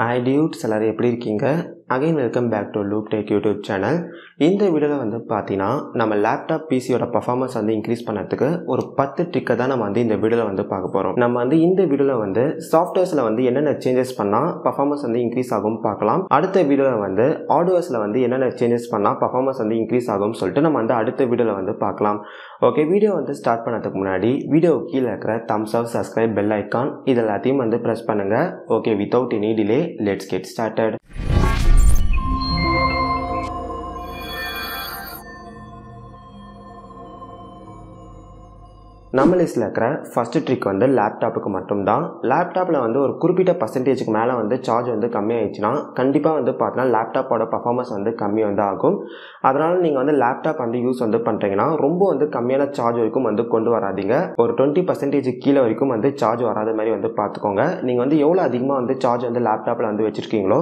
Hi dudes, எல்லாரும் எப்படி இருக்கீங்க? Again welcome back to Loop Tech YouTube channel. இந்த வீடியோல வந்து பாத்தீனா நம்ம லேப்டாப் PCயோட பெர்ஃபார்மன்ஸ் வந்து இன்கிரீஸ் பண்ணதுக்கு ஒரு 10 ட்ரிக்க தான் நம்ம வந்து இந்த வீடியோல வந்து பார்க்க போறோம். நம்ம வந்து இந்த வீடியோல வந்து சாஃப்ட்வேர்ஸ்ல வந்து என்னென்ன சேஞ்சஸ் பண்ணா பெர்ஃபார்மன்ஸ் வந்து இன்கிரீஸ் ஆகும் பார்க்கலாம். அடுத்த வீடியோல வந்து ஹார்ட்வேர்ஸ்ல வந்து என்னென்ன சேஞ்சஸ் பண்ணா பெர்ஃபார்மன்ஸ் வந்து இன்கிரீஸ் ஆகும் சொல்லிட்டு நம்ம வந்து அடுத்த வீடியோல வந்து பார்க்கலாம். ஓகே, வீடியோ வந்து ஸ்டார்ட் பண்ணதுக்கு முன்னாடி வீடியோ கீழ இருக்கிற thumbs up, subscribe, bell icon இது எல்லாத்தையும் வந்து பிரஸ் பண்ணுங்க. Okay, without any delay let's get started. நம்ம லிஸ்ட்ல இருக்கிற ஃபர்ஸ்ட் ட்ரிக் வந்து லேப்டாப்புக்கு மட்டும்தான். லேப்டாப்பில் வந்து ஒரு குறிப்பிட்ட பர்சன்டேஜுக்கு மேலே வந்து சார்ஜ் வந்து கம்மியாயிடுச்சுன்னா கண்டிப்பாக வந்து பார்த்தீங்கன்னா லேப்டாப்போட பர்ஃபார்மன்ஸ் வந்து கம்மி வந்து ஆகும். அதனால் நீங்கள் வந்து லேப்டாப் வந்து யூஸ் வந்து பண்ணுறீங்கன்னா ரொம்ப வந்து கம்மியான சார்ஜ் வரைக்கும் வந்து கொண்டு வராதிங்க. ஒரு 20% கீழே வரைக்கும் வந்து சார்ஜ் வராத மாதிரி வந்து பார்த்துக்கோங்க. நீங்கள் வந்து எவ்வளோ அதிகமாக வந்து சார்ஜ் வந்து லேப்டாப்பில் வந்து வச்சுருக்கீங்களோ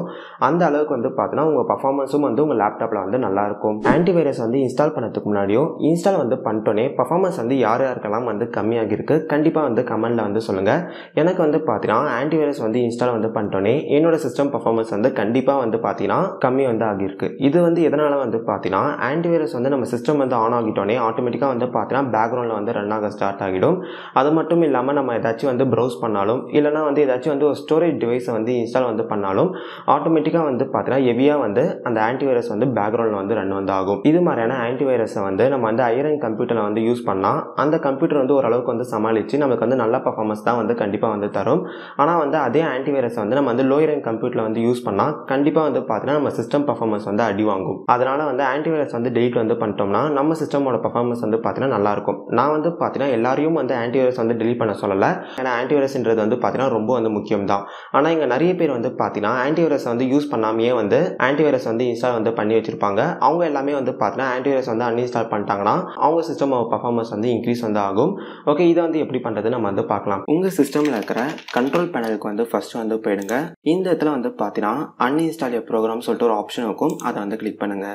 அந்த அளவுக்கு வந்து பார்த்தீங்கன்னா உங்கள் பர்ஃபார்மன்ஸும் வந்து உங்கள் லேப்டாப்பில் வந்து நல்லாயிருக்கும். ஆன்டிவைரஸ் வந்து இன்ஸ்டால் பண்ணதுக்கு முன்னாடியும் இன்ஸ்டால் வந்து பண்ணிட்டோன்னே பர்ஃபார்மன்ஸ் வந்து யார் யாருக்கெல்லாம் வந்து கம்மியாகி இருக்கு கண்டிப்பாக வந்து கமெண்ட்ல வந்து சொல்லுங்க. எனக்கு வந்து பார்த்தீங்கன்னா ஆன்டிவைரஸ் வந்து இன்ஸ்டால் வந்து பண்ணிட்டோன்னே என்னோட சிஸ்டம் பர்ஃபார்மன்ஸ் வந்து கண்டிப்பாக வந்து பார்த்தீங்கன்னா கம்மி வந்து ஆகியிருக்கு. இது வந்து எதனால வந்து பார்த்தீங்கன்னா ஆன்டிவைரஸ் வந்து நம்ம சிஸ்டம் வந்து ஆன் ஆகிட்டோன்னே ஆட்டோமேட்டிக்காக வந்து பார்த்தீங்கன்னா பேக்ரவுண்டில் வந்து ரன் ஆக ஸ்டார்ட் ஆகிடும். அது மட்டும் இல்லாமல் நம்ம ஏதாச்சும் வந்து ப்ரௌஸ் பண்ணாலும் இல்லைனா வந்து ஏதாச்சும் வந்து ஒரு ஸ்டோரேஜ் டிவைஸை வந்து இன்ஸ்டால் வந்து பண்ணாலும் ஆட்டோமேட்டிக்காக வந்து பார்த்தீங்கன்னா ஹெவியாக வந்து அந்த ஆன்டிவைரஸ் வந்து பேக்ரவுண்டில் வந்து ரன் வந்து ஆகும். இது மாதிரியான ஆன்டிவைரஸை வந்து நம்ம வந்து ஐரன் கம்ப்யூட்டரில் வந்து யூஸ் பண்ணால் அந்த கம்ப்யூட்டர் வந்து ஓரளவுக்கு வந்து சமாளித்து நமக்கு வந்து நல்ல பர்ஃபார்மன்ஸ் தான் வந்து கண்டிப்பாக வந்து தரும். ஆனால் வந்து அதே ஆன்டிவைரஸ் வந்து நம்ம வந்து லோயர் எண்ட் கம்ப்யூட்டரில் வந்து யூஸ் பண்ணால் கண்டிப்பாக வந்து பார்த்தீங்கன்னா நம்ம சிஸ்டம் பர்ஃபார்மன்ஸ் வந்து அடி வாங்கும். அதனால் வந்து ஆன்டிவைரஸ் வந்து டெலீட் வந்து பண்ணிட்டோம்னா நம்ம சிஸ்டமோட பர்ஃபார்மன்ஸ் வந்து பார்த்தீங்கன்னா நல்லாயிருக்கும். நான் வந்து பார்த்தீங்கன்னா எல்லாரையும் வந்து ஆன்டிவைரஸ் வந்து டெலீட் பண்ண சொல்லலை. ஏன்னா ஆன்டிவைரஸ்ன்றது வந்து பார்த்தீங்கன்னா ரொம்ப வந்து முக்கியம் தான். ஆனால் இங்கே நிறைய பேர் வந்து பார்த்தீங்கன்னா ஆன்டிவைரஸ் வந்து யூஸ் பண்ணாமையே வந்து ஆன்டிவைரஸ் வந்து இன்ஸ்டால் வந்து பண்ணி வச்சிருப்பாங்க. அவங்க எல்லாமே வந்து பார்த்தீங்கன்னா ஆன்டிவைரஸ் வந்து அன்இன்ஸ்டால் பண்ணிட்டாங்கன்னா அவங்க சிஸ்டம் பர்ஃபார்மன்ஸ் வந்து இன்க்ரீஸ் வந்து ஆகும். ஓகே, இதை வந்து எப்படி பண்ணுறது நம்ம வந்து பார்க்கலாம். உங்கள் சிஸ்டமில் இருக்கிற கண்ட்ரோல் பேனலுக்கு வந்து ஃபர்ஸ்ட் வந்து போயிடுங்க. இந்த இடத்துல வந்து பார்த்தீங்கன்னா அன்இன்ஸ்டால் எ ப்ரோக்ராம் சொல்லிட்டு ஒரு ஆப்ஷன் இருக்கும், அதை வந்து கிளிக் பண்ணுங்க.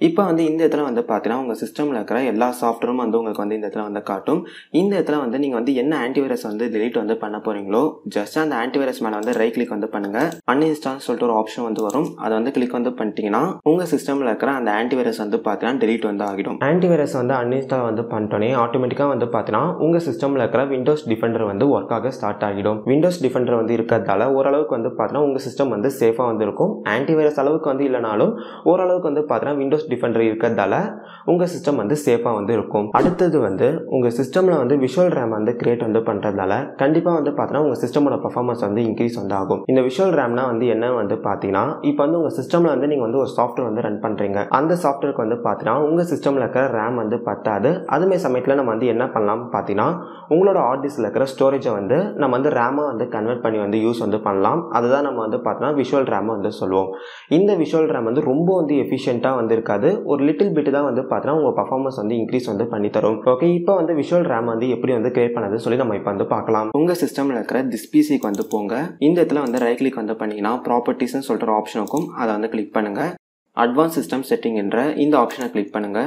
இப்போ வந்து இந்த இடத்துல வந்து பார்த்தீங்கன்னா உங்கள் சிஸ்டமில் இருக்கிற எல்லா சாஃப்ட்வேரும் வந்து உங்களுக்கு வந்து இந்த இடத்துல வந்து காட்டும். இந்த இடத்துல வந்து நீங்கள் வந்து என்ன ஆன்டிவைரஸ் வந்து டெலீட் வந்து பண்ண போறீங்களோ ஜஸ்ட் அந்த ஆன்டிவைரஸ் மேலே வந்து ரைட் கிளிக் வந்து பண்ணுங்க. அன்இன்ஸ்டால் சொல்லிட்டு ஒரு ஆப்ஷன் வந்து வரும், அதை வந்து கிளிக் வந்து பண்ணிட்டீங்கன்னா உங்கள் சிஸ்டமில் இருக்கிற அந்த ஆன்டிவைரஸ் வந்து பார்த்தீங்கன்னா டெலீட் வந்து ஆகிடும். ஆன்டிவைரஸ் வந்து அன்இன்ஸ்டால் வந்து பண்ணிட்டோன்னே ஆட்டோமேட்டிக்காக வந்து பார்த்தீங்கன்னா உங்கள் சிஸ்டமில் இருக்கிற விண்டோஸ் டிஃபெண்டர் வந்து ஒர்க் ஆக ஸ்டார்ட் ஆகிடும். விண்டோஸ் டிஃபெண்டர் வந்து இருக்கிறதால ஓரளவுக்கு வந்து பார்த்தீங்கன்னா உங்கள் சிஸ்டம் வந்து சேஃபாக வந்து இருக்கும். ஆன்டிவைரஸ் அளவுக்கு வந்து இல்லைனாலும் ஓரளவுக்கு வந்து பார்த்தீங்கன்னா விண்டோஸ் டிஃபெண்டர் இருக்கிறதால உங்கள் சிஸ்டம் வந்து சேஃபாக வந்து இருக்கும். அடுத்தது வந்து உங்கள் சிஸ்டமில் வந்து விஷுவல் ரேம் வந்து கிரியேட் வந்து பண்ணுறதால கண்டிப்பாக வந்து பார்த்தீங்கன்னா உங்கள் சிஸ்டமோட பர்ஃபார்மன்ஸ் வந்து இன்க்ரீஸ் வந்து ஆகும். இந்த விஷுவல் ரேம்னா வந்து என்ன வந்து பார்த்தீங்கன்னா இப்போ வந்து உங்கள் சிஸ்டமில் வந்து நீங்கள் வந்து ஒரு சாஃப்ட்வேர் வந்து ரன் பண்ணுறீங்க. அந்த சாஃப்ட்வேருக்கு வந்து பார்த்தீங்கன்னா உங்கள் சிஸ்டமில் இருக்கிற ரேம் வந்து பத்தாது. அதுமே சமயத்தில் நம்ம வந்து என்ன பண்ணலாம் பார்த்தீங்கன்னா உங்களோட ஹார்ட் டிஸ்கில் இருக்கிற ஸ்டோரேஜை வந்து நம்ம வந்து ரேமாக வந்து கன்வெர்ட் பண்ணி வந்து யூஸ் வந்து பண்ணலாம். அதுதான் நம்ம வந்து பார்த்தோன்னா விஷுவல் ரேம் வந்து சொல்லுவோம். இந்த விஷுவல் ரேம் வந்து ரொம்ப வந்து எஃபிஷியண்ட்டாக வந்து இருக்காது. ஒரு லிட்டில் பிட் தான் வந்து பார்த்தோன்னா உங்கள் பர்ஃபார்மன்ஸ் வந்து இன்க்ரீஸ் வந்து பண்ணி தரும். ஓகே, இப்போ வந்து விஷுவல் ரேம் வந்து எப்படி வந்து கிரியேட் பண்ணது சொல்லி நம்ம இப்போ வந்து பார்க்கலாம். உங்கள் சிஸ்டமில் இருக்கிற திஸ் பிசிக்கு வந்து போங்க. இந்த இடத்துல வந்து ரைட் கிளிக் வந்து பண்ணிங்கன்னா ப்ராப்பர்ட்டிஸ்ன்னு சொல்லிட்டு ஒரு ஆப்ஷன் இருக்கும், அதை வந்து கிளிக் பண்ணுங்க. அட்வான்ஸ் சிஸ்டம் செட்டிங் என்ற இந்த ஆப்ஷனை கிளிக் பண்ணுங்க.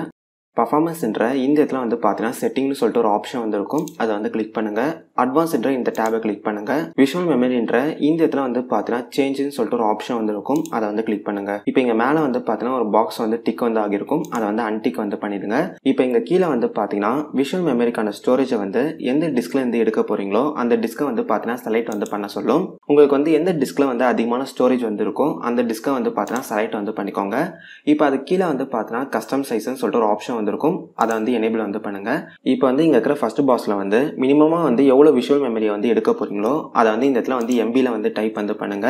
பர்ஃபார்மன்ஸ் என்ற இந்த இடத்துல வந்து பார்த்தீங்கன்னா செட்டிங்னு சொல்லிட்டு ஒரு ஆப்ஷன் வந்து இருக்கும், அதை வந்து கிளிக் பண்ணுங்க. அட்வான்ஸ் என்ற இந்த டேபை கிளிக் பண்ணுங்க. விஷுவல் மெமரி என்ற இந்த இடத்துல வந்து பார்த்தீங்கன்னா சேஞ்சுன்னு சொல்லிட்டு ஒரு ஆப்ஷன் வந்து இருக்கும், அதை வந்து கிளிக் பண்ணுங்க. இப்போ இங்கே மேலே வந்து பார்த்தீங்கன்னா ஒரு பாக்ஸ் வந்து டிக் வந்து ஆகிருக்கும், அதை வந்து அன்டிக் வந்து பண்ணிடுங்க. இப்போ இங்கே கீழே வந்து பார்த்தீங்கன்னா விஷுவல் மெமரிக்கான ஸ்டோரேஜை வந்து எந்த டிஸ்க்ல இருந்து எடுக்க போறீங்களோ அந்த டிஸ்கை வந்து பார்த்தீங்கன்னா செலக்ட் வந்து பண்ண சொல்லும். உங்களுக்கு வந்து எந்த டிஸ்க்ல வந்து அதிகமான ஸ்டோரேஜ் வந்து இருக்கும் அந்த டிஸ்கை வந்து பார்த்தீங்கன்னா செலக்ட் வந்து பண்ணிக்கோங்க. இப்போ அது கீழே வந்து பார்த்தீங்கன்னா கஸ்டம் சைஸ்ன்னு சொல்லிட்டு ஒரு ஆப்ஷன் இருக்கும், அதை வந்து எனேபிள் வந்து பண்ணுங்க. இப்போ வந்து இங்க இருக்கிற ஃபர்ஸ்ட் பாக்ஸ்ல வந்து மினிமமா வந்து எவ்வளவு விஷுவல் மெமரி வந்து எடுக்க போறீங்களோ அதை வந்து இந்த இடத்துல வந்து எம்பில வந்து டைப் வந்து பண்ணுங்க.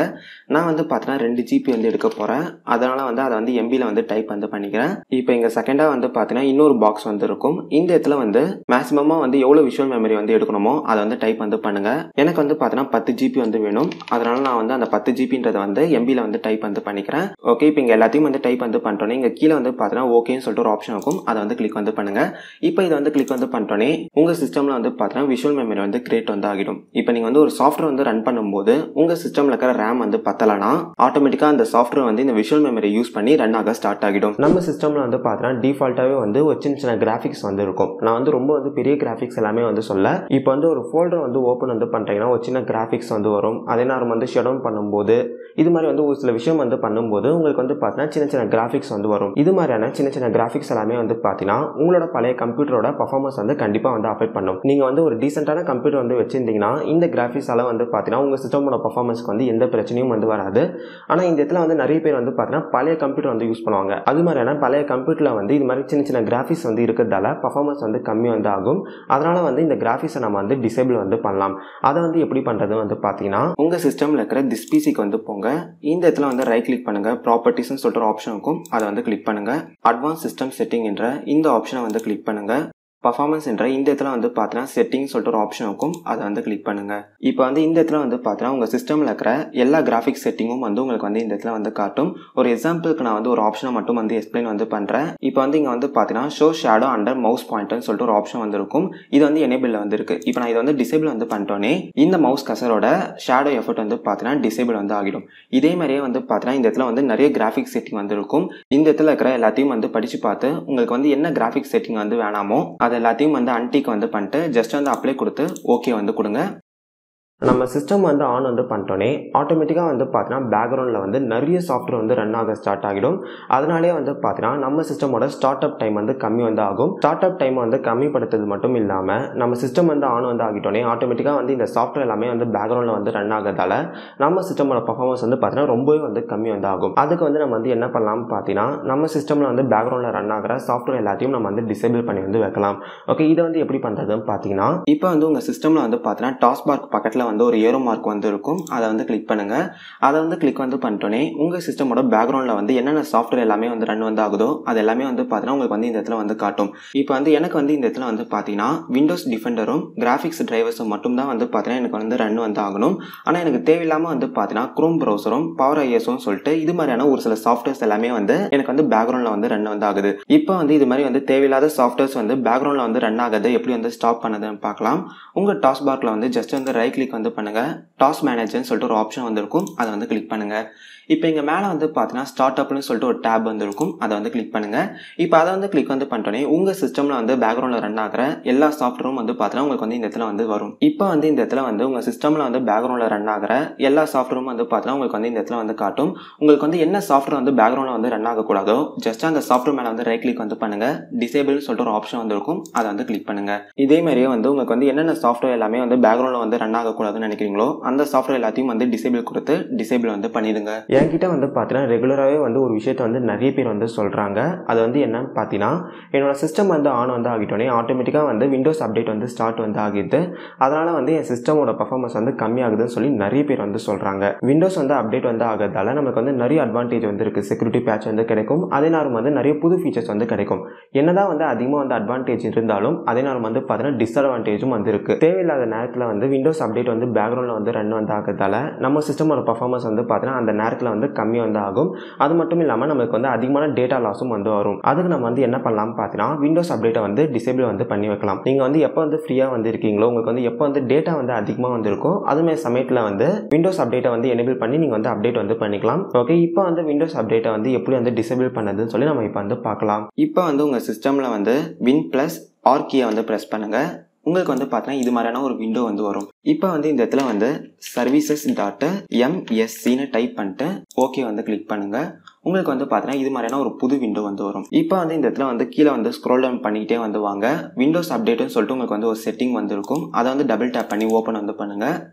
நான் வந்து பார்த்தீங்கன்னா 2 GB வந்து எடுக்க போறேன், அதனால வந்து அதை வந்து எம்பில வந்து டைப் வந்து பண்ணிக்கிறேன். இப்போ இங்க செகண்டா வந்து பார்த்தீங்கன்னா இன்னொரு பாக்ஸ் வந்து இருக்கும். இந்த இடத்துல வந்து மேக்ஸிமமா வந்து எவ்வளவு விஷுவல் மெமரி வந்து எடுக்கணுமோ அதை வந்து டைப் வந்து பண்ணுங்க. எனக்கு வந்து பார்த்தீங்கன்னா 10 GB வந்து வேணும், அதனால நான் வந்து அந்த 10 GBன்றதை வந்து எம்பில வந்து டைப் வந்து பண்ணிக்கிறேன். ஓகே, இப்போ இங்க எல்லாத்தையும் வந்து டைப் வந்து பண்ணிட்டோன்னே இங்க கீழே வந்து பார்த்தீங்கன்னா ஓகேன்னு சொல்லிட்டு ஒரு ஆப்ஷன் இருக்கும், அதை வந்து கிளிக் வந்து பண்ணுங்க. இப்போ இதை வந்து கிளிக் வந்து பண்ணிட்டோன்னே உங்க சிஸ்டம்ல வந்து பார்த்தீங்கன்னா விஷுவல் மெமரி வந்து கிரியேட் வந்து ஆகிடும். இப்போ நீங்க வந்து ஒரு சாஃப்ட்வேர் வந்து ரன் பண்ணும்போது உங்க சிஸ்டம்ல இருக்கிற ரேம் வந்து பத்தலனா ஆட்டோமேட்டிக்கா அந்த சாஃப்ட்வேர் வந்து இந்த விஷுவல் மெமரி யூஸ் பண்ணி ரன் ஆக ஸ்டார்ட் ஆகிடும். நம்ம சிஸ்டம்ல வந்து பார்த்தீங்கன்னா டிஃபால்ட்டாவே வந்து ஒரு சின்ன சின்ன கிராஃபிக்ஸ் வந்து இருக்கும். நான் வந்து ரொம்ப வந்து பெரிய கிராஃபிக்ஸ் எல்லாமே வந்து சொல்ல, இப்போ வந்து ஒரு ஃபோல்டர் வந்து ஓப்பன் வந்து பண்றீங்கன்னா ஒரு சின்ன கிராஃபிக்ஸ் வந்து வரும். அதே நேரம் வந்து ஷட் டவுன் பண்ணும்போது இது மாதிரி வந்து ஒரு சில விஷயம் வந்து பண்ணும்போது உங்களுக்கு வந்து பார்த்தீங்கன்னா சின்ன சின்ன கிராஃபிக்ஸ் வந்து வரும். இது மாதிரியான சின்ன சின்ன கிராஃபிக்ஸ் எல்லாமே வந்து பார்த்தீங்கன்னா உங்களோட பழைய கம்ப்யூட்டரோட பர்ஃபார்மன்ஸ் வந்து கண்டிப்பாக வந்து அஃபெக்ட் பண்ணும். நீங்கள் வந்து ஒரு டீசென்ட்டான கம்ப்யூட்டர் வந்து வச்சிருந்தீங்கன்னா இந்த கிராஃபிக்ஸால் வந்து பார்த்தீங்கன்னா உங்கள் சிஸ்டமோட பர்ஃபார்மன்ஸ்க்கு வந்து எந்த பிரச்சனையும் வந்து வராது. ஆனால் இந்த இடத்துல வந்து நிறைய பேர் வந்து பார்த்தீங்கன்னா பழைய கம்ப்யூட்டர் வந்து யூஸ் பண்ணுவாங்க. அது மாதிரியான பழைய கம்ப்யூட்டரில் வந்து இது மாதிரி சின்ன சின்ன கிராஃபிக்ஸ் வந்து இருக்கிறதால பர்ஃபார்மன்ஸ் வந்து கம்மி வந்து ஆகும். அதனால் வந்து இந்த கிராஃபிக்ஸை நம்ம வந்து டிசேபிள் வந்து பண்ணலாம். அதை வந்து எப்படி பண்ணுறது வந்து பார்த்தீங்கன்னா உங்கள் சிஸ்டமில் இருக்கிற திஸ் பிசிக்கு வந்து போங்க. இந்த இடத்துல வந்து ரைட் கிளிக் பண்ணுங்கள். ப்ராப்பர்ட்டிஸ்னு சொல்லிட்டு ஒரு ஆப்ஷன் இருக்கும், அதை வந்து கிளிக் பண்ணுங்கள். அட்வான்ஸ் சிஸ்டம் செட்டிங் என்ற இந்த ஆப்ஷனை வந்து கிளிக் பண்ணுங்கள். பர்ஃபார்மன்ஸ் என்ற இந்த இடத்துல வந்து பார்த்தீங்கன்னா செட்டிங் சொல்லிட்டு ஒரு ஆப்ஷன் இருக்கும், அதை வந்து கிளிக் பண்ணுங்கள். இப்போ வந்து இந்த இடத்துல வந்து பார்த்தீங்கன்னா உங்கள் சிஸ்டமில் இருக்கிற எல்லா கிராஃபிக்ஸ் செட்டிங்கும் வந்து உங்களுக்கு வந்து இந்த இடத்துல வந்து காட்டும். ஒரு எக்ஸாம்பிளுக்கு நான் வந்து ஒரு ஆப்ஷனை மட்டும் வந்து எக்ஸ்பிளைன் வந்து பண்ணுறேன். இப்போ வந்து இங்கே வந்து பார்த்தீங்கன்னா ஷோ ஷேடோ அண்டர் மவுஸ் பாயிண்டர்னு சொல்லிட்டு ஒரு ஆப்ஷன் வந்து இருக்கும். இது வந்து எனேபிளில் வந்து இருக்குது. இப்போ நான் இதை வந்து டிசேபிள் வந்து பண்ணிட்டோன்னே இந்த மவுஸ் கசரோட ஷேடோ எஃபெக்ட் வந்து பார்த்தீங்கன்னா டிசேபிள் வந்து ஆகிடும். இதே மாதிரியே வந்து பார்த்தீங்கன்னா இந்த இடத்துல வந்து நிறைய கிராஃபிக்ஸ் செட்டிங் வந்து இருக்கும். இந்த இடத்துல இருக்கிற எல்லாத்தையும் வந்து படித்து பார்த்து உங்களுக்கு வந்து என்ன கிராஃபிக்ஸ் செட்டிங் வந்து வேணாமோ அது எல்லாத்தையும் வந்து அன்டிக் வந்து பண்ணிட்டு ஜஸ்ட் வந்து அப்ளை கொடுத்து ஓகே வந்து கொடுங்க. நம்ம சிஸ்டம் வந்து ஆன் வந்து பண்ணிட்டோன்னே ஆட்டோமேட்டிக்காக வந்து பார்த்தீங்கன்னா பேக்ரவுண்டில் வந்து நிறைய சாஃப்ட்வேர் வந்து ரன் ஆக ஸ்டார்ட் ஆகிடும். அதனாலே வந்து பார்த்தீங்கன்னா நம்ம சிஸ்டமோட ஸ்டார்ட் அப் டைம் வந்து கம்மி வந்து ஆகும். ஸ்டார்ட் அப் டைம் வந்து கம்மிப்படுத்துறது மட்டும் இல்லாமல் நம்ம சிஸ்டம் வந்து ஆன் வந்து ஆகிட்டோன்னே ஆட்டோமேட்டிக்காக வந்து இந்த சாஃப்ட்வேர் எல்லாமே வந்து பேக்ரவுண்டில் வந்து ரன் ஆகிறதால நம்ம சிஸ்டமோட பர்ஃபார்மன்ஸ் வந்து பார்த்தீங்கன்னா ரொம்பவே வந்து கம்மி வந்து ஆகும். அதுக்கு வந்து நம்ம வந்து என்ன பண்ணலாம்னு பார்த்தீங்கன்னா நம்ம சிஸ்டமில் வந்து பேக்ரவுண்டில் ரன் ஆகிற சாஃப்ட்வேர் எல்லாத்தையும் நம்ம வந்து டிசேபிள் பண்ணி வந்து வைக்கலாம். ஓகே, இதை வந்து எப்படி பண்ணுறதுன்னு பார்த்தீங்கன்னா இப்போ வந்து உங்கள் சிஸ்டமில் வந்து பார்த்தீங்கன்னா டாஸ்க் பார்க் பக்கத்தில் வந்து ஒரு ஏரோ மார்க் வந்து இருக்கும், அதை வந்து கிளிக் பண்ணுங்க. அதை வந்து கிளிக் வந்து பண்ணிட்டோன்னே உங்க சிஸ்டமோட பேக்ரவுண்டில் வந்து என்னென்ன சாஃப்ட்வேர் எல்லாமே வந்து ரன் வந்து ஆகுதோ அது எல்லாமே வந்து பார்த்தீங்கன்னா உங்களுக்கு வந்து இந்த இடத்துல வந்து காட்டும். இப்போ வந்து எனக்கு வந்து இந்த இடத்துல வந்து பார்த்தீங்கன்னா விண்டோஸ் டிஃபெண்டரும் கிராஃபிக்ஸ் டிரைவர்ஸும் மட்டும் தான் வந்து பார்த்தீங்கன்னா எனக்கு வந்து ரன் வந்து ஆகணும். ஆனால் எனக்கு தேவையில்லாமல் வந்து பார்த்தீங்கன்னா குரோம் ப்ரௌசரும் பவர் ஐஎஸும் சொல்லிட்டு இது மாதிரியான ஒரு சில சாஃப்ட்வேர்ஸ் எல்லாமே வந்து எனக்கு வந்து பேக்ரவுண்டில் வந்து ரன் வந்து ஆகுது. இப்போ வந்து இது மாதிரி வந்து தேவையில்லாத சாஃப்ட்வேர்ஸ் வந்து பேக்ரவுண்டில் வந்து ரன் ஆகுது எப்படி வந்து ஸ்டாப் பண்ணதுன்னு பார்க்கலாம். உங்கள் டாஸ்க் பார்க்கில் வந்து ஜஸ்ட் வந்து ரைட் கிளிக் வந்து பண்ணுங்க. டாஸ்க் மேனேஜர்னு சொல்லிட்டு ஒரு ஆப்ஷன் வந்து இருக்கும், அதை வந்து கிளிக் பண்ணுங்க. இப்போ இங்கே மேலே வந்து பார்த்தீங்கன்னா ஸ்டார்ட் அப்னு சொல்லிட்டு ஒரு டேப் வந்து இருக்கும், அதை வந்து கிளிக் பண்ணுங்க. இப்போ அதை வந்து கிளிக் வந்து பண்ணிட்டோன்னே உங்கள் சிஸ்டமில் வந்து பேக்ரவுண்டில் ரன் ஆகிற எல்லா சாஃப்ட்வேரும் வந்து பார்த்தீங்கன்னா உங்களுக்கு வந்து இந்த இடத்துல வந்து வரும். இப்போ வந்து இந்த இடத்துல வந்து உங்கள் சிஸ்டமில் வந்து பேக்ரவுண்டில் ரன் ஆகிற எல்லா சாஃப்ட்வேரும் வந்து பார்த்தீங்கன்னா உங்களுக்கு வந்து இந்த இடத்துல வந்து காட்டும். உங்களுக்கு வந்து என்ன சாஃப்ட்வேர் வந்து பேக்ரவுண்டில் வந்து ரன் ஆகக்கூடாதோ ஜஸ்ட் அந்த சாஃப்ட்வேர் மேலே வந்து ரைட் கிளிக் வந்து பண்ணுங்க. டிசேபிள் சொல்லிட்டு ஒரு ஆப்ஷன் வந்து இருக்கும், அதை வந்து கிளிக் பண்ணுங்க. இதே மாதிரியே வந்து உங்களுக்கு வந்து என்னென்ன சாஃப்ட்வேர் எல்லாமே வந்து பேக்ரவுண்டில் வந்து ரன் ஆகக்கூடாதுன்னு நினைக்கிறீங்களோ அந்த சாஃப்ட்வேர் எல்லாத்தையும் வந்து டிசேபிள் கொடுத்து டிசேபிள் வந்து பண்ணிடுங்க. என்கிட்ட வந்து பார்த்தீங்கன்னா ரெகுலராகவே வந்து ஒரு விஷயத்தை வந்து நிறைய பேர் வந்து சொல்கிறாங்க. அது வந்து என்னன்னு பார்த்தீங்கன்னா என்னோட சிஸ்டம் வந்து ஆன் வந்து ஆகிட்டோன்னே ஆட்டோமேட்டிக்காக வந்து விண்டோஸ் அப்டேட் வந்து ஸ்டார்ட் வந்து ஆகிடுது. அதனால் வந்து என் சிஸ்டமோட பர்ஃபார்மன்ஸ் வந்து கம்மியாகுதுன்னு சொல்லி நிறைய பேர் வந்து சொல்கிறாங்க. விண்டோஸ் வந்து அப்டேட் வந்து ஆகிறதால நமக்கு வந்து நிறைய அட்வான்டேஜ் வந்து இருக்குது. செக்யூரிட்டி பேட்ச் வந்து கிடைக்கும், அதே நேரம் வந்து நிறைய புது ஃபீச்சர்ஸ் வந்து கிடைக்கும். என்னதான் வந்து அதிகமாக வந்து அட்வான்டேஜ் இருந்தாலும் அதே நேரம் வந்து பார்த்தீங்கன்னா டிஸ்அட்வான்டேஜும் வந்து இருக்குது. தேவையில்லாத நேரத்தில் வந்து விண்டோஸ் அப்டேட் வந்து பேக்ரவுண்டில் வந்து ரன் வந்து ஆகிறதால நம்ம சிஸ்டமோட பர்ஃபார்மன்ஸ் வந்து பார்த்தீங்கன்னா அந்த நேரத்தில் வந்து கம்மியாக வந்து ஆகும். அது மட்டும் இல்லாமல் நமக்கு வந்து அதிகமான டேட்டா லாஸும் வந்து வரும். அதுக்கு நம்ம வந்து என்ன பண்ணலாம் பார்த்தீங்கன்னா விண்டோஸ் அப்டேட்டை வந்து டிசேபிள் வந்து பண்ணி வைக்கலாம். நீங்கள் வந்து எப்போ வந்து ஃப்ரீயாக வந்து இருக்கீங்களோ உங்களுக்கு வந்து எப்போ வந்து டேட்டா வந்து அதிகமாக வந்து இருக்கும் அதுமாதிரி சமயத்தில் வந்து விண்டோஸ் அப்டேட்டை வந்து எனேபிள் பண்ணி நீங்கள் வந்து அப்டேட் வந்து பண்ணிக்கலாம். ஓகே, இப்போ வந்து விண்டோஸ் அப்டேட்டை வந்து எப்படி வந்து டிசேபிள் பண்ணதுன்னு சொல்லி நம்ம இப்போ வந்து பார்க்கலாம். இப்போ வந்து உங்கள் சிஸ்டமில் வந்து Win+R கீயை வந்து ப்ரெஸ் பண்ணுங்கள். உங்களுக்கு வந்து பார்த்தீங்கன்னா இது மாதிரியான ஒரு விண்டோ வந்து வரும். இப்போ வந்து இந்த இடத்துல வந்து services.mscன்னு டைப் பண்ணிட்டு ஓகே வந்து கிளிக் பண்ணுங்க. உங்களுக்கு வந்து பார்த்தீங்கன்னா இது மாதிரியான ஒரு புது விண்டோ வந்து வரும். இப்போ வந்து இந்த இடத்துல வந்து கீழே வந்து ஸ்க்ரோல் டவுன் பண்ணிக்கிட்டே வந்து வாங்க. விண்டோஸ் அப்டேட்னு சொல்லிட்டு உங்களுக்கு வந்து ஒரு செட்டிங் வந்து இருக்கும், அதை வந்து டபுள் டேப் பண்ணி ஓப்பன் வந்து பண்ணுங்க.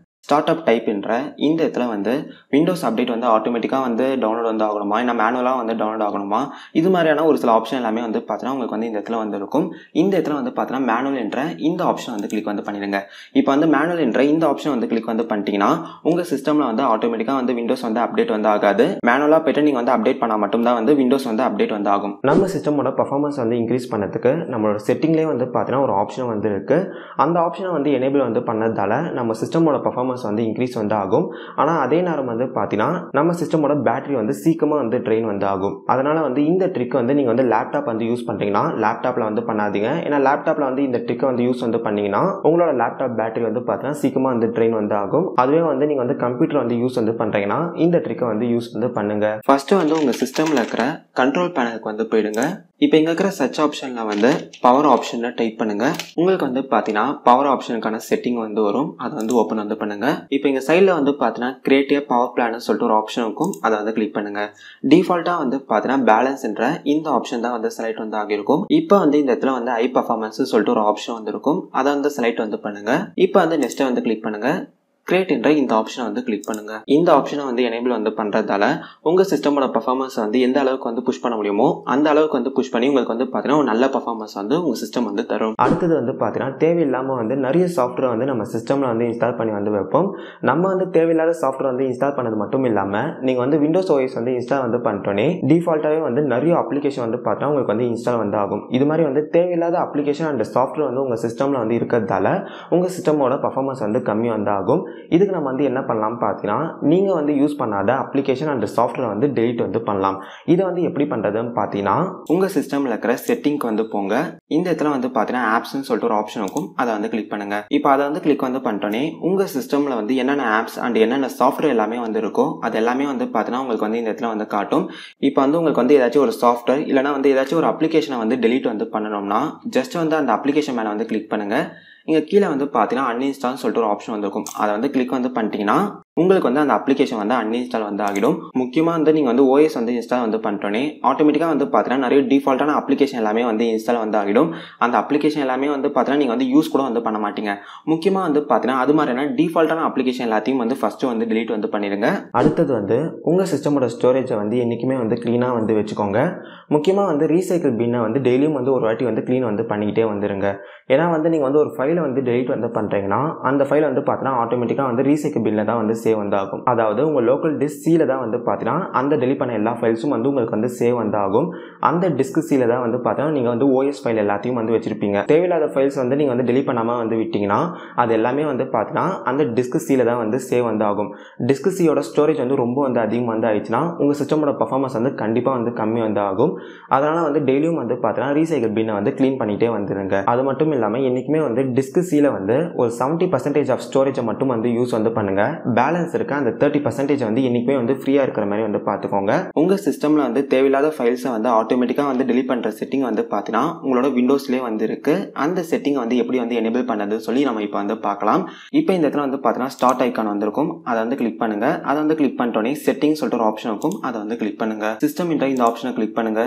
ஸ்டார்ட் அப் டைப் என்ற இந்த இடத்துல வந்து விண்டோஸ் அப்டேட் வந்து ஆட்டோமேட்டிக்காக வந்து டவுன்லோட் வந்து ஆகணுமா இல்லை மேனுவலாக வந்து டவுன்லோட் ஆகணுமா இது மாதிரியான ஒரு சில ஆப்ஷன் எல்லாமே வந்து பார்த்தீங்கன்னா உங்களுக்கு வந்து இந்த இடத்துல வந்து இருக்கும். இந்த இடத்துல வந்து பார்த்தீங்கன்னா மேனுவல் என்ற இந்த ஆப்ஷன் வந்து கிளிக் வந்து பண்ணிடுங்க. இப்போ வந்து மேனுவல் என்ற இந்த ஆப்ஷன் வந்து கிளிக் வந்து பண்ணிட்டீங்கன்னா உங்கள் சிஸ்டமில் வந்து ஆட்டோமேட்டிக்காக வந்து விண்டோஸ் வந்து அப்டேட் வந்து ஆகாது. மேனுவலாக போய்ட்டு நீங்கள் வந்து அப்டேட் பண்ணால் மட்டும்தான் வந்து விண்டோஸ் வந்து அப்டேட் வந்து ஆகும். நம்ம சிஸ்டமோட பர்ஃபார்மன்ஸ் வந்து இன்க்ரீஸ் பண்ணதுக்கு நம்மளோட செட்டிங்லேயே வந்து பார்த்தீங்கன்னா ஒரு ஆப்ஷன் வந்து இருக்குது. அந்த ஆப்ஷனை வந்து எனேபிள் வந்து பண்ணதால நம்ம சிஸ்டமோட பர்ஃபார்மன்ஸ் வந்து இன்க்ரீஸ் வந்து ஆகும். ஆனால் அதே நேரம் வந்து பார்த்தீங்கன்னா நம்ம சிஸ்டமோட பேட்டரி வந்து சீக்கிரமாக வந்து ட்ரெயின் வந்து ஆகும். அதனால் வந்து இந்த ட்ரிக் வந்து நீங்கள் வந்து லேப்டாப் வந்து யூஸ் பண்ணுறீங்கன்னா லேப்டாப்பில் வந்து பண்ணாதீங்க. ஏன்னா லேப்டாப்பில் வந்து இந்த ட்ரிக்கை வந்து யூஸ் வந்து பண்ணிங்கன்னா உங்களோட லேப்டாப் பேட்டரி வந்து பார்த்தீங்கன்னா சீக்கிரமாக வந்து ட்ரெயின் வந்து ஆகும். அதுவே வந்து நீங்கள் வந்து கம்ப்யூட்டர் வந்து யூஸ் வந்து பண்ணுறீங்கன்னா இந்த ட்ரிக்கை வந்து யூஸ் வந்து பண்ணுங்க. ஃபர்ஸ்ட்டு வந்து உங்கள் சிஸ்டமில் இருக்கிற கண்ட்ரோல் பேனலுக்கு வந்து போயிடுங்க. இப்போ இங்கே இருக்கிற சர்ச் ஆப்ஷனில் வந்து பவர் ஆப்ஷனில் டைப் பண்ணுங்கள். உங்களுக்கு வந்து பார்த்தீங்கன்னா பவர் ஆப்ஷனுக்கான செட்டிங் வந்து வரும். அதை வந்து ஓப்பன் வந்து பண்ணுங்கள். இப்போ இங்கே சைடில் வந்து பார்த்தீங்கன்னா கிரியேட் பவர் பிளான் சொல்லிட்டு ஒரு ஆப்ஷன் இருக்கும். அதை வந்து கிளிக் பண்ணுங்கள். டிஃபால்ட்டாக வந்து பார்த்தீங்கன்னா பேலன்ஸ்ன்ற இந்த ஆப்ஷன் தான் வந்து செலக்ட் வந்து ஆகியிருக்கும். இப்போ வந்து இந்த இடத்துல வந்து ஹை பர்ஃபார்மன்ஸ் சொல்லிட்டு ஒரு ஆப்ஷன் வந்து இருக்கும். அதை வந்து செலக்ட் வந்து பண்ணுங்கள். இப்போ வந்து நெக்ஸ்ட்டை வந்து கிளிக் பண்ணுங்கள். கிரியேட் என்ற இந்த ஆப்ஷனை வந்து கிளிக் பண்ணுங்க. இந்த ஆப்ஷனை வந்து எனேபிள் வந்து பண்றதால உங்க சிஸ்டமோட பெர்ஃபார்மன்ஸ் வந்து எந்த அளவுக்கு வந்து புஷ் பண்ண முடியுமோ அந்த அளவுக்கு வந்து புஷ் பண்ணி உங்களுக்கு வந்து பாத்தீங்கன்னா ஒரு நல்ல பெர்ஃபார்மன்ஸ் வந்து உங்க சிஸ்டம் வந்து தரும். அடுத்தது வந்து பாத்தீங்கன்னா தேவையில்லாம வந்து நிறைய சாஃப்ட்வேர் வந்து நம்ம சிஸ்டம்ல வந்து இன்ஸ்டால் பண்ணி வந்து வைப்போம். நம்ம வந்து தேவையில்லாத சாஃப்ட்வேர் வந்து இன்ஸ்டால் பண்ணது மட்டும் இல்லாம நீங்க வந்து விண்டோஸ் ஓஎஸ் வந்து இன்ஸ்டால் வந்து பண்ணிட்டோன்னே டிஃபால்ட்டாவே வந்து நிறைய அப்ளிகேஷன் வந்து பார்த்தா உங்களுக்கு வந்து இன்ஸ்டால் வந்து ஆகும். இது மாதிரி வந்து தேவையில்லாத அப்ளிகேஷன் அண்ட் சாஃப்ட்வேர் வந்து உங்க சிஸ்டம்ல வந்து இருக்கிறதால உங்க சிஸ்டமோட பெர்ஃபார்மன்ஸ் வந்து கம்மி வந்து ஆகும். இதுக்கு நம்ம வந்து என்ன பண்ணலாம் பார்த்தீங்கன்னா நீங்கள் வந்து யூஸ் பண்ணாத அப்ளிகேஷன் அண்ட் சாஃப்ட்வேர் வந்து டெலீட் வந்து பண்ணலாம். இதை வந்து எப்படி பண்ணுறதுன்னு பார்த்தீங்கன்னா உங்கள் சிஸ்டமில் இருக்கிற செட்டிங்க்கு வந்து போங்க. இந்த இடத்துல வந்து பார்த்தீங்கன்னா ஆப்ஸ்ன்னு சொல்லிட்டு ஒரு ஆப்ஷன் இருக்கும். அதை வந்து கிளிக் பண்ணுங்க. இப்போ அதை வந்து கிளிக் வந்து பண்ணிட்டோன்னே உங்கள் சிஸ்டமில் வந்து என்னென்ன ஆப்ஸ் அண்ட் என்னென்ன சாஃப்ட்வேர் எல்லாமே வந்து இருக்கோ அது எல்லாமே வந்து பார்த்தீங்கன்னா உங்களுக்கு வந்து இந்த இடத்துல வந்து காட்டும். இப்போ வந்து உங்களுக்கு வந்து ஏதாச்சும் ஒரு சாஃப்ட்வேர் இல்லைனா வந்து ஏதாச்சும் ஒரு அப்ளிகேஷனை வந்து டெலீட் வந்து பண்ணணும்னா ஜஸ்ட் வந்து அந்த அப்ளிகேஷன் மேலே வந்து கிளிக் பண்ணுங்க. இங்கே கீழே வந்து பார்த்தீங்கன்னா அன்இன்ஸ்டால்னு சொல்லிட்டு ஒரு ஆப்ஷன் வந்துருக்கும். அதை வந்து கிளிக் வந்து பண்ணிட்டீங்கன்னா உங்களுக்கு வந்து அந்த அப்ளிகேஷன் வந்து அன்இன்ஸ்டால் வந்து ஆகிடும். முக்கியமாக வந்து நீங்கள் வந்து ஓஎஸ் வந்து இன்ஸ்டால் வந்து பண்ணிட்டோன்னே ஆட்டோமேட்டிக்காக வந்து பார்த்தீங்கன்னா நிறைய டிஃபால்ட்டான அப்ளிகேஷன் எல்லாமே வந்து இன்ஸ்டால் வந்து ஆகிடும். அந்த அப்ளிகேஷன் எல்லாமே வந்து பார்த்தீங்கன்னா நீங்கள் வந்து யூஸ் கூட வந்து பண்ண மாட்டீங்க. முக்கியமாக வந்து பார்த்தீங்கன்னா அது மாதிரியான டிஃபால்ட்டான அப்ளிகேஷன் எல்லாத்தையும் வந்து ஃபஸ்ட்டு வந்து டெலீட் வந்து பண்ணிடுங்க. அடுத்தது வந்து உங்கள் சிஸ்டமோட ஸ்டோரேஜை வந்து என்றைக்குமே வந்து க்ளீனாக வந்து வச்சுக்கோங்க. முக்கியமாக வந்து ரீசைக்கிள் பின்னை வந்து டெய்லியும் வந்து ஒரு வாட்டி வந்து க்ளீன் வந்து பண்ணிக்கிட்டே வந்துருங்க. ஏன்னா வந்து நீங்கள் வந்து ஒரு ஃபைலை வந்து டெலீட் வந்து பண்ணுறீங்கன்னா அந்த ஃபைல் வந்து பார்த்தீங்கன்னா ஆட்டோமேட்டிக்காக வந்து ரீசைக்கிள் பின்னில் தான் வந்து சேவ் வந்து ஆகும். அதாவது உங்கள் லோக்கல் டிஸ்க் சீல தான் வந்து பார்த்தீங்கன்னா அந்த டெலிட் பண்ண எல்லா ஃபைல்ஸும் வந்து உங்களுக்கு வந்து சேவ் வந்து ஆகும். அந்த டிஸ்க் சீல தான் வந்து பார்த்தீங்கன்னா நீங்கள் வந்து ஓஎஸ் ஃபைல் எல்லாத்தையும் வந்து வச்சிருப்பீங்க. தேவையில்லாத ஃபைல்ஸ் வந்து நீங்கள் வந்து டெலிட் பண்ணாமல் வந்து விட்டீங்கன்னா அது எல்லாமே வந்து பார்த்தீங்கன்னா அந்த டிஸ்க் சீல தான் வந்து சேவ் வந்து ஆகும். டிஸ்க் சீயோட ஸ்டோரேஜ் வந்து ரொம்ப வந்து அதிகமாக வந்து ஆயிடுச்சுன்னா உங்கள் சிஸ்டமோட பர்ஃபார்மன்ஸ் வந்து கண்டிப்பாக வந்து கம்மி வந்து ஆகும். அதனால் வந்து டெய்லியும் வந்து பார்த்தீங்கன்னா ரீசைக்கிள் பின்னை வந்து க்ளீன் பண்ணிகிட்டே வந்துருங்க. அது மட்டும் இல்லாமல் என்றைக்குமே வந்து டிஸ்க் சீல வந்து ஒரு 70% ஆஃப் ஸ்டோரேஜை மட்டும் வந்து யூஸ் வந்து பண்ணுங்க. பேலன்ஸ் இருக்க அந்த 30% வந்து என்னைக்குமே வந்து ஃப்ரீயா இருக்கிற மாதிரி வந்து பார்த்துக்கோங்க. உங்க சிஸ்டம்ல வந்து தேவையில்லாத ஃபைல்ஸை வந்து ஆட்டோமேட்டிக்கா வந்து டெலீட் பண்ற செட்டிங் வந்து பார்த்தீங்கன்னா உங்களோட விண்டோஸ்லேயே வந்து இருக்கு. அந்த செட்டிங் வந்து எப்படி வந்து எனேபிள் பண்ணதுன்னு சொல்லி நம்ம இப்போ வந்து பார்க்கலாம். இப்போ இந்த இடத்துல வந்து பார்த்தீங்கன்னா ஸ்டார்ட் ஐக்கான் வந்திருக்கும். அதை வந்து கிளிக் பண்ணுங்க. அதை வந்து கிளிக் பண்ணிட்டோன்னே செட்டிங் சொல்லிட்டு ஒரு ஆப்ஷன் இருக்கும். அதை வந்து கிளிக் பண்ணுங்க. சிஸ்டம் என்ற இந்த ஆப்ஷனை கிளிக் பண்ணுங்க.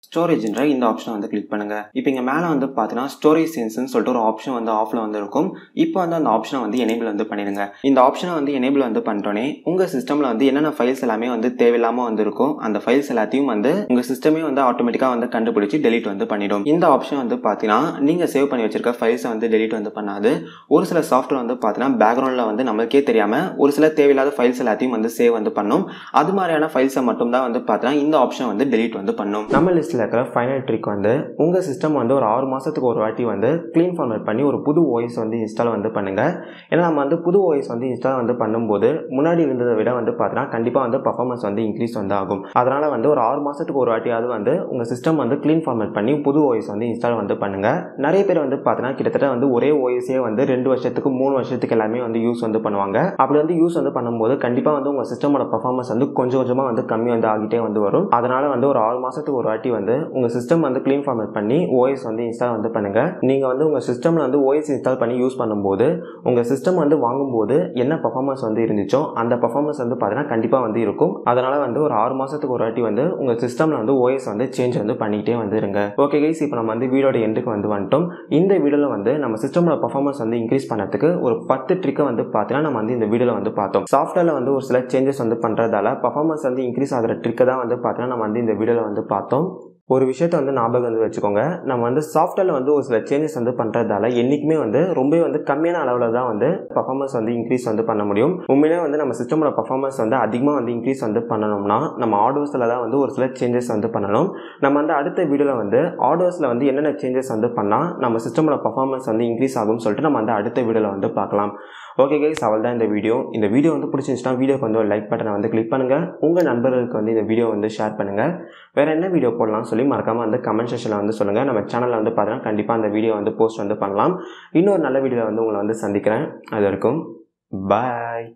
ஸ்டோரேஜ்ன்ற இந்த ஆப்ஷனை வந்து கிளிக் பண்ணுங்க. இப்போ இங்கே மேலே வந்து பார்த்தீங்கன்னா ஸ்டோரேஜ் சென்ஸ்னு சொல்லிட்டு ஒரு ஆப்ஷன் வந்து ஆஃப்ல வந்து இருக்கும். இப்போ வந்து அந்த ஆப்ஷனை வந்து எனேபிள் வந்து பண்ணிடுங்க. இந்த ஆப்ஷனை வந்து எனேபிள் வந்து பண்ணிட்டோன்னே உங்க சிஸ்டம்ல வந்து என்னென்ன ஃபைல்ஸ் எல்லாமே வந்து தேவையில்லாம வந்து இருக்கும் அந்த ஃபைல்ஸ் எல்லாத்தையும் வந்து உங்க சிஸ்டமே வந்து ஆட்டோமேட்டிக்கா வந்து கண்டுபிடிச்சு டெலீட் வந்து பண்ணிடும். இந்த ஆப்ஷன் வந்து பார்த்தீங்கன்னா நீங்க சேவ் பண்ணி வச்சிருக்க ஃபைல்ஸை வந்து டெலீட் வந்து பண்ணாது. ஒரு சில சாஃப்ட்வேர் வந்து பார்த்தீங்கன்னா பேக்ரவுண்ட்ல வந்து நம்மளுக்கே தெரியாம ஒரு சில தேவையில்லாத ஃபைல்ஸ் எல்லாத்தையும் வந்து சேவ் வந்து பண்ணும். அது மாதிரியான ஃபைல்ஸை மட்டும் தான் வந்து பார்த்தீங்கன்னா இந்த ஆப்ஷன் வந்து டெலீட் வந்து பண்ணும். நம்ம லிஸ்ட்ல இருக்கிற ஃபைனல் ட்ரிக் வந்து உங்க சிஸ்டம் வந்து ஒரு 6 மாசத்துக்கு ஒரு வாட்டி வந்து க்ளீன் ஃபார்மேட் பண்ணி ஒரு புது ஓஎஸ் வந்து இன்ஸ்டால் வந்து பண்ணுங்க. ஏன்னா நம்ம வந்து புது ஓஎஸ் வந்து இன்ஸ்டால் வந்து பண்ணும்போது முன்னாடி இருந்ததை விட வந்து பார்த்தீங்கன்னா கண்டிப்பாக வந்து பர்ஃபார்மன்ஸ் வந்து இன்க்ரீஸ் வந்து ஆகும். அதனால வந்து ஒரு 6 மாசத்துக்கு ஒரு வாட்டியாவது வந்து உங்க சிஸ்டம் வந்து க்ளீன் ஃபார்மேட் பண்ணி புது ஓஎஸ் வந்து இன்ஸ்டால் வந்து பண்ணுங்க. நிறைய பேர் வந்து பார்த்தீங்கன்னா கிட்டத்தட்ட வந்து ஒரே ஓஎஸே வந்து 2 வருஷத்துக்கு 3 வருஷத்துக்கு எல்லாமே வந்து யூஸ் வந்து பண்ணுவாங்க. அப்படி வந்து யூஸ் வந்து பண்ணும்போது கண்டிப்பாக வந்து உங்க சிஸ்டமோட பர்ஃபார்மன்ஸ் வந்து கொஞ்சம் கொஞ்சமாக வந்து கம்மி வந்து ஆகிட்டே வந்து வரும். அதனால வந்து ஒரு 6 மாசத்துக்கு ஒரு வாட்டி வந்து உங்க சிஸ்டம் வந்து க்ளீன் ஃபார்மேட் பண்ணி ஓஎஸ் வந்து இன்ஸ்டால் வந்து பண்ணுங்க. நீங்க வந்து உங்க சிஸ்டம்ல வந்து ஓஎஸ் இன்ஸ்டால் பண்ணி யூஸ் பண்ணும்போது உங்க சிஸ்டம் வந்து வாங்கும்போது என்ன பர்ஃபார்மன்ஸ் வந்து இருந்துச்சோ அந்த பர்ஃபார்மன்ஸ் வந்து பார்த்தீங்கன்னா கண்டிப்பாக வந்து இருக்கும். அதனால வந்து ஒரு 6 மாசத்துக்கு ஒரு வாட்டி வந்து உங்க சிஸ்டம்ல வந்து ஓஎஸ் வந்து சேஞ்ச் வந்து பண்ணிக்கிட்டே வந்துருங்க. ஓகே கைஸ், இப்போ நம்ம வந்து வீடியோட எண்டுக்கு வந்து வந்துட்டோம். இந்த வீடியோல வந்து நம்ம சிஸ்டமோட பர்ஃபார்மன்ஸ் வந்து இன்க்ரீஸ் பண்ணதுக்கு ஒரு 10 ட்ரிக்கை வந்து பார்த்தீங்கன்னா நம்ம வந்து இந்த வீடியோல வந்து பார்த்தோம். சாஃப்ட்வேர்ல வந்து ஒரு சில சேஞ்சஸ் வந்து பண்றதால பர்ஃபார்மன்ஸ் வந்து இன்க்ரீஸ் ஆகிற ட்ரிக்கை தான் வந்து பார்த்தீங்கன்னா நம்ம வந்து இந்த வீடியோல வந்து பார்த்தோம். ஒரு விஷயத்தை வந்து ஞாபகம் வந்து வச்சுக்கோங்க. நம்ம வந்து சாஃப்ட்வேர்ல வந்து ஒரு சில சேஞ்சஸ் வந்து பண்றதால என்னைக்குமே வந்து ரொம்ப வந்து கம்மியான அளவில் தான் வந்து பர்ஃபார்மன்ஸ் வந்து இன்க்ரீஸ் வந்து பண்ண முடியும். உண்மையிலே வந்து நம்ம சிஸ்டமோட பர்ஃபார்மன்ஸ் வந்து அதிகமாக வந்து இன்க்ரீஸ் வந்து பண்ணணும்னா நம்ம ஹார்ட்வேர்ஸ்ல தான் வந்து ஒரு சில சேஞ்சஸ் வந்து பண்ணணும். நம்ம வந்து அடுத்த வீடியோல வந்து ஹார்ட்வேர்ஸ்ல வந்து என்னென்ன சேஞ்சஸ் வந்து பண்ணால் நம்ம சிஸ்டமோட பர்ஃபார்மன்ஸ் வந்து இன்க்ரீஸ் ஆகும்னு சொல்லிட்டு நம்ம வந்து அடுத்த வீடியோல வந்து பார்க்கலாம். ஓகே கைஸ், அவள் தான் இந்த வீடியோ வந்து பிடிச்சிருந்துச்சுன்னா வீடியோக்கு வந்து ஒரு லைக் பட்டனை வந்து கிளிக் பண்ணுங்க. உங்கள் நண்பர்களுக்கு வந்து இந்த வீடியோ வந்து ஷேர் பண்ணுங்க. வேற என்ன வீடியோ போடலாம் சொல்லி மறக்காம வந்து கமெண்ட் செக்ஷன்ல வந்து சொல்லுங்க. நம்ம சேனல்ல வந்து பார்த்தீங்கன்னா கண்டிப்பா அந்த வீடியோ வந்து போஸ்ட் வந்து பண்ணலாம். இன்னொரு நல்ல வீடியோல வந்து உங்களை வந்து சந்திக்கிறேன். அது வரைக்கும் பாய்.